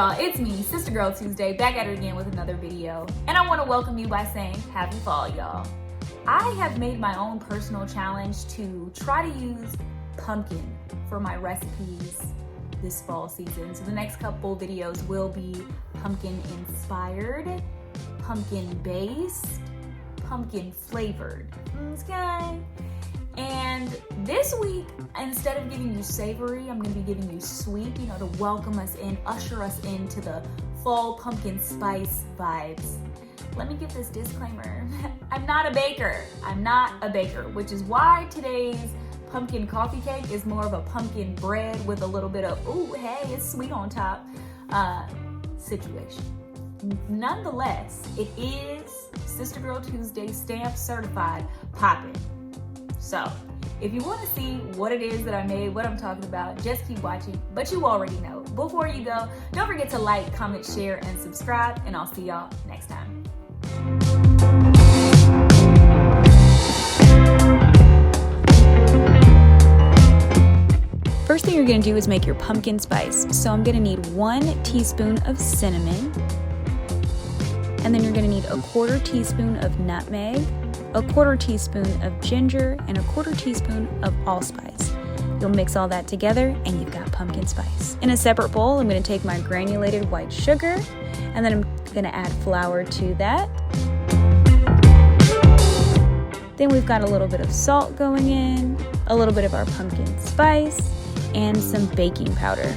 y'all, it's me, Sister Girl Tuesday, back at it again with another video. And I want to welcome you by saying happy fall, y'all. I have made my own personal challenge to try to use pumpkin for my recipes this fall season. So the next couple videos will be pumpkin inspired, pumpkin based, pumpkin flavored. Okay? And this week, instead of giving you savory, I'm gonna be giving you sweet, to welcome us in, usher us into the fall pumpkin spice vibes. Let me give this disclaimer. I'm not a baker, which is why today's pumpkin coffee cake is more of a pumpkin bread with a little bit of, ooh, hey, it's sweet on top situation. Nonetheless, it is Sister Girl Tuesday stamp certified poppin'. So, if you want to see what it is that I made, what I'm talking about, just keep watching, but you already know. Before you go, don't forget to like, comment, share, and subscribe, and I'll see y'all next time. First thing you're going to do is make your pumpkin spice. So I'm going to need 1 teaspoon of cinnamon, and then you're going to need 1/4 teaspoon of nutmeg, 1/4 teaspoon of ginger, and 1/4 teaspoon of allspice. You'll mix all that together and you've got pumpkin spice. In a separate bowl, I'm going to take my granulated white sugar, and then I'm going to add flour to that. Then we've got a little bit of salt going in, a little bit of our pumpkin spice, and some baking powder.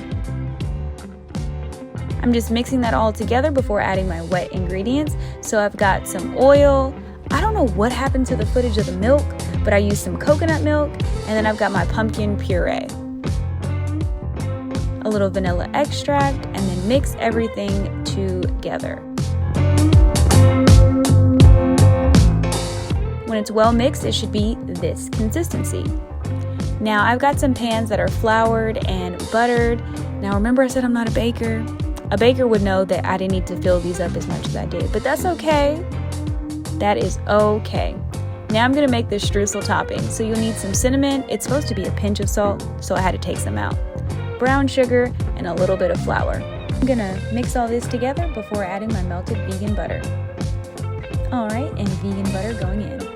I'm just mixing that all together before adding my wet ingredients. So I've got some oil. I don't know what happened to the footage of the milk, but I used some coconut milk, and then I've got my pumpkin puree. A little vanilla extract, and then mix everything together. When it's well mixed, it should be this consistency. Now I've got some pans that are floured and buttered. Now remember I said I'm not a baker. A baker would know that I didn't need to fill these up as much as I did, but that's okay. That is okay. Now I'm gonna make this streusel topping. So you'll need some cinnamon. It's supposed to be a pinch of salt, so I had to take some out. Brown sugar and a little bit of flour. I'm gonna mix all this together before adding my melted vegan butter. All right, and vegan butter going in.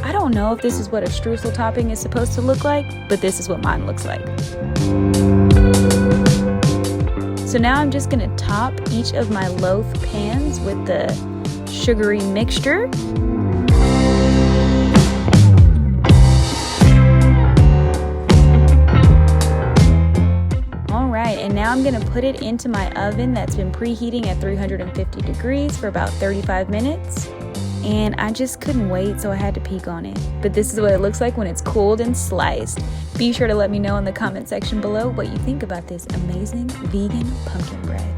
I don't know if this is what a streusel topping is supposed to look like, but this is what mine looks like. So now I'm just gonna top each of my loaf pans with the sugary mixture. All right, and now I'm gonna put it into my oven that's been preheating at 350 degrees for about 35 minutes. And I just couldn't wait, so I had to peek on it. But this is what it looks like when it's cooled and sliced. Be sure to let me know in the comment section below what you think about this amazing vegan pumpkin bread.